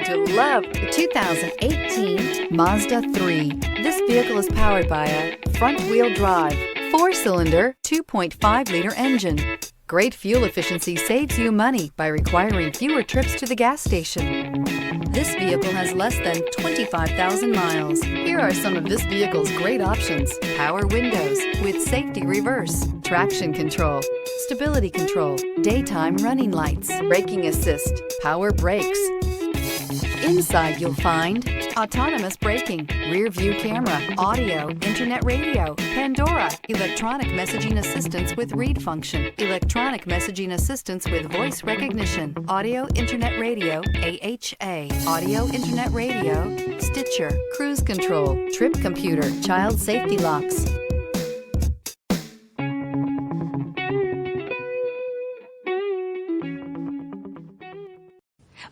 to love the 2018 Mazda 3. This vehicle is powered by a front-wheel drive, 4-cylinder, 2.5-liter engine. Great fuel efficiency saves you money by requiring fewer trips to the gas station. This vehicle has less than 25,000 miles. Here are some of this vehicle's great options: power windows with safety reverse, traction control, stability control, daytime running lights, braking assist, power brakes. Inside you'll find autonomous braking, rear view camera, audio, internet radio, Pandora, electronic messaging assistance with read function, electronic messaging assistance with voice recognition, audio, internet radio, AHA, audio, internet radio, Stitcher, cruise control, trip computer, child safety locks.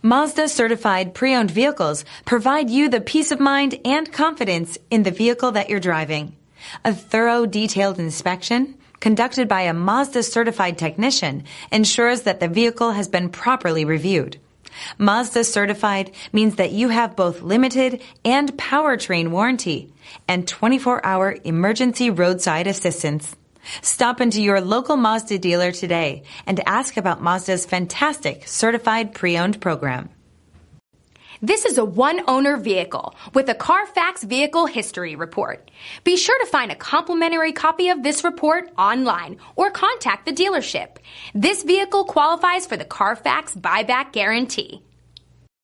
Mazda certified pre-owned vehicles provide you the peace of mind and confidence in the vehicle that you're driving. A thorough, detailed inspection conducted by a Mazda certified technician ensures that the vehicle has been properly reviewed. Mazda certified means that you have both limited and powertrain warranty and 24-hour emergency roadside assistance. Stop into your local Mazda dealer today and ask about Mazda's fantastic certified pre-owned program. This is a one-owner vehicle with a Carfax Vehicle History Report. Be sure to find a complimentary copy of this report online or contact the dealership. This vehicle qualifies for the Carfax Buyback Guarantee.